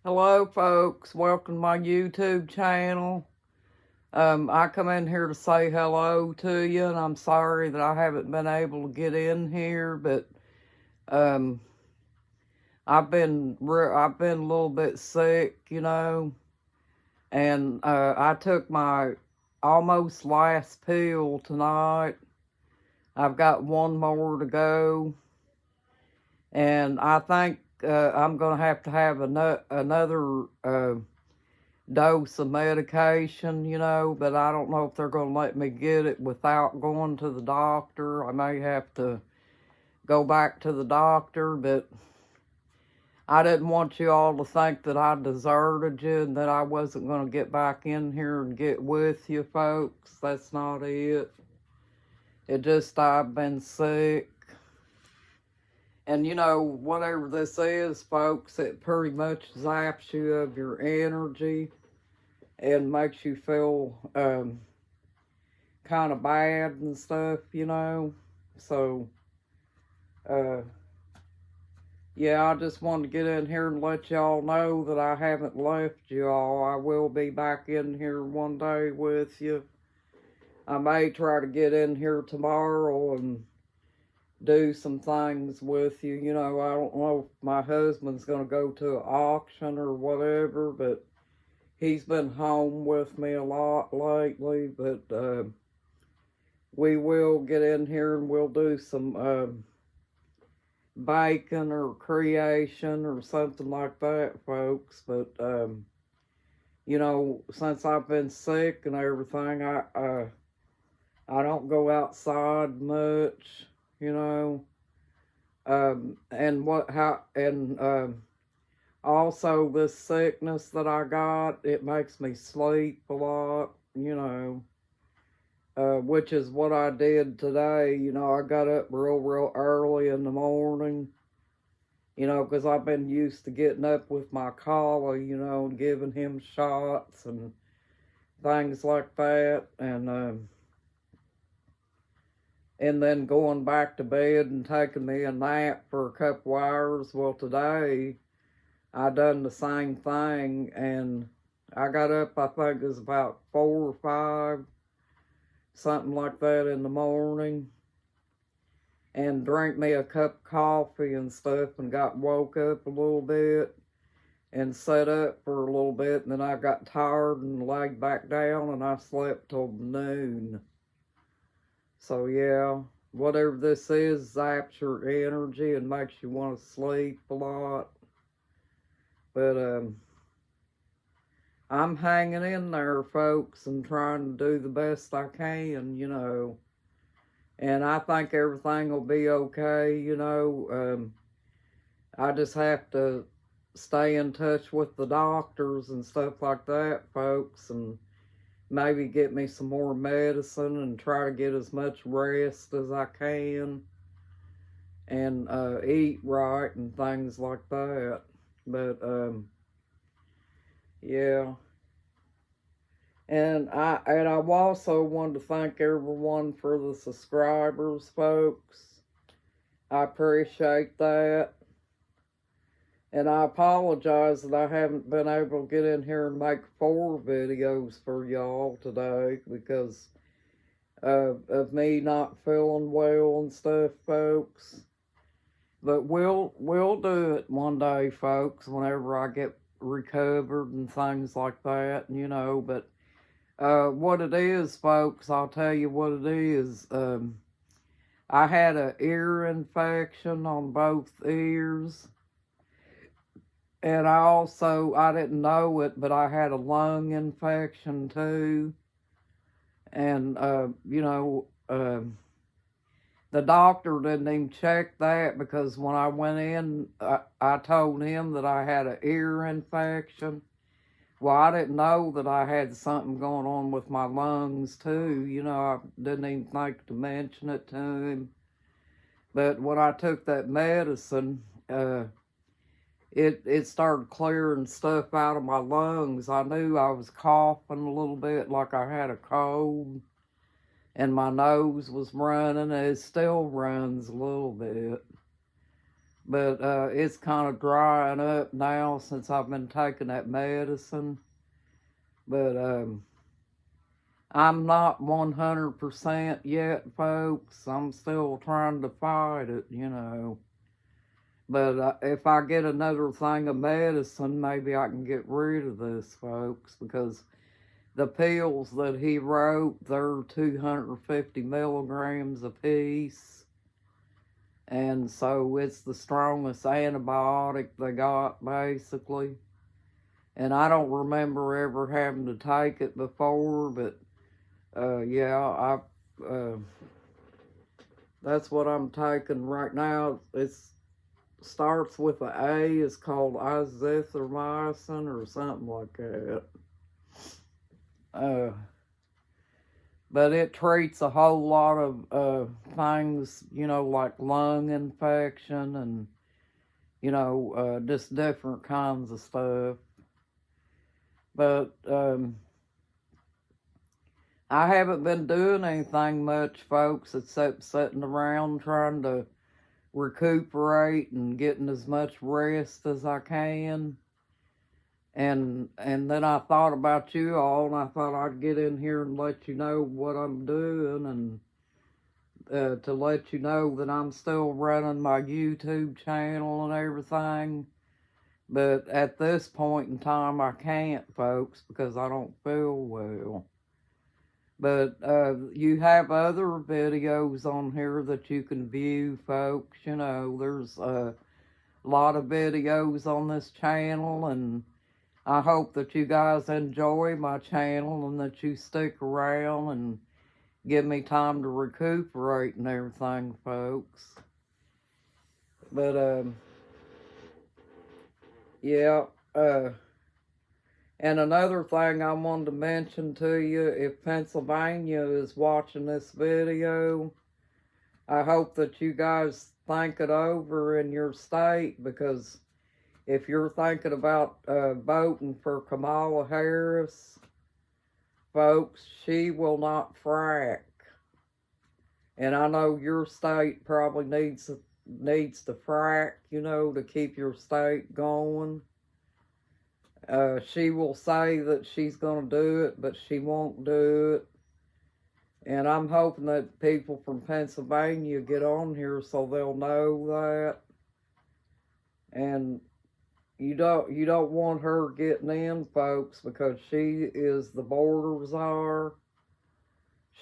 Hello, folks. Welcome to my YouTube channel. I come in here to say hello to you, and I'm sorry that I haven't been able to get in here, but um, I've been a little bit sick, and I took my almost last pill tonight. I've got one more to go, and I think I'm going to have another dose of medication, but I don't know if they're going to let me get it without going to the doctor. I may have to go back to the doctor, but I didn't want you all to think that I deserted you and that I wasn't going to get back in here and get with you, folks. That's not it. It just, I've been sick. And whatever this is, folks, it pretty much zaps you of your energy and makes you feel kind of bad and stuff, So, yeah, I just wanted to get in here and let y'all know that I haven't left y'all. I will be back in here one day with you. I may try to get in here tomorrow and do some things with you. I don't know if my husband's going to go to an auction or whatever, but he's been home with me a lot lately. But we will get in here and we'll do some baking or creation or something like that, folks. But since I've been sick and everything, I don't go outside much, also this sickness that I got, it makes me sleep a lot, which is what I did today. I got up real early in the morning, because I've been used to getting up with my collie, and giving him shots and things like that, and then going back to bed and taking me a nap for a couple hours. Well, today I done the same thing, and I got up, I think it was about 4 or 5, something like that, in the morning, and drank me a cup of coffee and stuff, and woke up a little bit and sat up for a little bit, and then I got tired and laid back down, and I slept till noon. So yeah, whatever this is zaps your energy and makes you want to sleep a lot. But I'm hanging in there, folks, and trying to do the best I can, and I think everything will be okay, I just have to stay in touch with the doctors and stuff like that, folks, and maybe get me some more medicine and try to get as much rest as I can, and eat right and things like that. But yeah, and I also wanted to thank everyone for the subscribers, folks. I appreciate that. And I apologize that I haven't been able to get in here and make 4 videos for y'all today because of me not feeling well and stuff, folks. But we'll do it one day, folks, whenever I get recovered and things like that, But what it is, folks, I'll tell you what it is. I had an ear infection on both ears. And I didn't know it, but I had a lung infection too. And, the doctor didn't even check that because when I went in, I told him that I had an ear infection. Well, I didn't know that I had something going on with my lungs too. I didn't even think to mention it to him. But when I took that medicine, it started clearing stuff out of my lungs. I knew I was coughing a little bit like I had a cold, and my nose was running, and it still runs a little bit. But it's kind of drying up now since I've been taking that medicine. But I'm not 100% yet, folks. I'm still trying to fight it, you know. But if I get another thing of medicine, maybe I can get rid of this, folks, because the pills that he wrote, they're 250 milligrams a piece. And so it's the strongest antibiotic they got, basically. And I don't remember ever having to take it before, but yeah, that's what I'm taking right now. It starts with an A. It's called azithromycin or something like that. But it treats a whole lot of things, you know, like lung infection and, you know, just different kinds of stuff. But I haven't been doing anything much, folks, except sitting around trying to recuperate and getting as much rest as I can. And then I thought about you all, and I thought I'd get in here and let you know what I'm doing, and to let you know that I'm still running my YouTube channel and everything. But at this point in time, I can't, folks, because I don't feel well. But you have other videos on here that you can view, folks. You know, there's a lot of videos on this channel, and I hope that you guys enjoy my channel and that you stick around and give me time to recuperate and everything, folks. But, yeah, and another thing I wanted to mention to you, if Pennsylvania is watching this video, I hope that you guys think it over in your state, because if you're thinking about voting for Kamala Harris, folks, she will not frack. And I know your state probably needs to frack, you know, to keep your state going. She will say that she's going to do it, but she won't do it. And I'm hoping that people from Pennsylvania get on here so they'll know that. And you don't want her getting in, folks, because she is the border czar.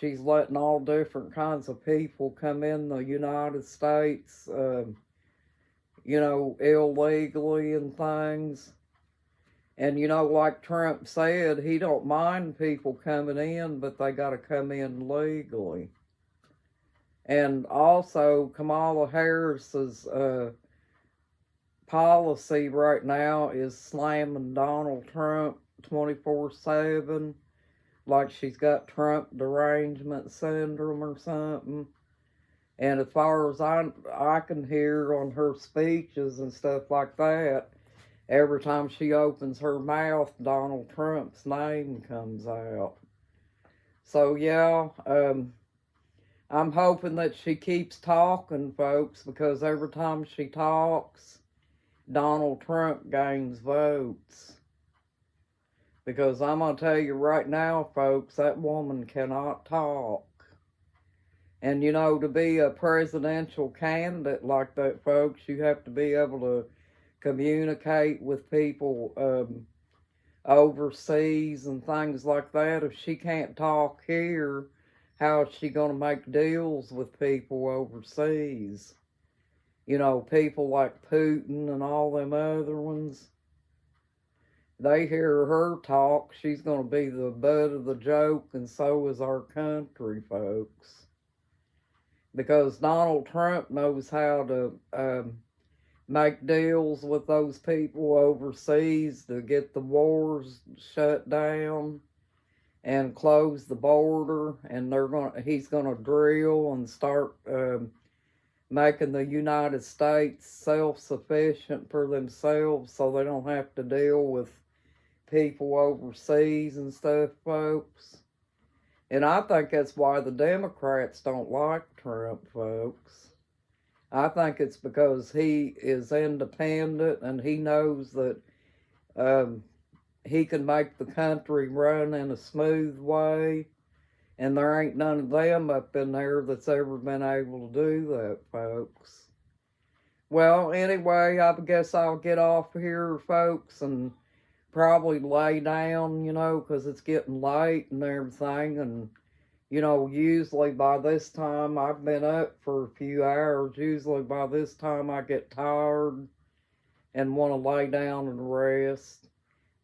She's letting all different kinds of people come in the United States, you know, illegally and things. And, you know, like Trump said, he don't mind people coming in, but they got to come in legally. And also, Kamala Harris's policy right now is slamming Donald Trump 24/7, like she's got Trump derangement syndrome or something. And as far as I can hear on her speeches and stuff like that, every time she opens her mouth, Donald Trump's name comes out. So yeah, I'm hoping that she keeps talking, folks, because every time she talks, Donald Trump gains votes. Because I'm going to tell you right now, folks, that woman cannot talk. And, you know, to be a presidential candidate like that, folks, you have to be able to communicate with people overseas and things like that. If she can't talk here, how is she going to make deals with people overseas? You know, people like Putin and all them other ones. They hear her talk, she's going to be the butt of the joke, and so is our country, folks. Because Donald Trump knows how to make deals with those people overseas to get the wars shut down and close the border, and he's going to drill and start making the United States self-sufficient for themselves so they don't have to deal with people overseas and stuff, folks. And I think that's why the Democrats don't like Trump, folks. I think it's because he is independent and he knows that he can make the country run in a smooth way. And there ain't none of them up in there that's ever been able to do that, folks. Well, anyway, I guess I'll get off here, folks, and probably lay down, 'cause it's getting late and everything. And, usually by this time, I've been up for a few hours. Usually by this time, I get tired and want to lay down and rest.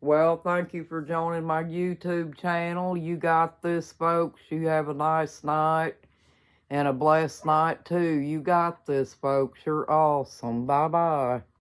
Well, thank you for joining my YouTube channel. You got this, folks. You have a nice night and a blessed night, too. You got this, folks. You're awesome. Bye-bye.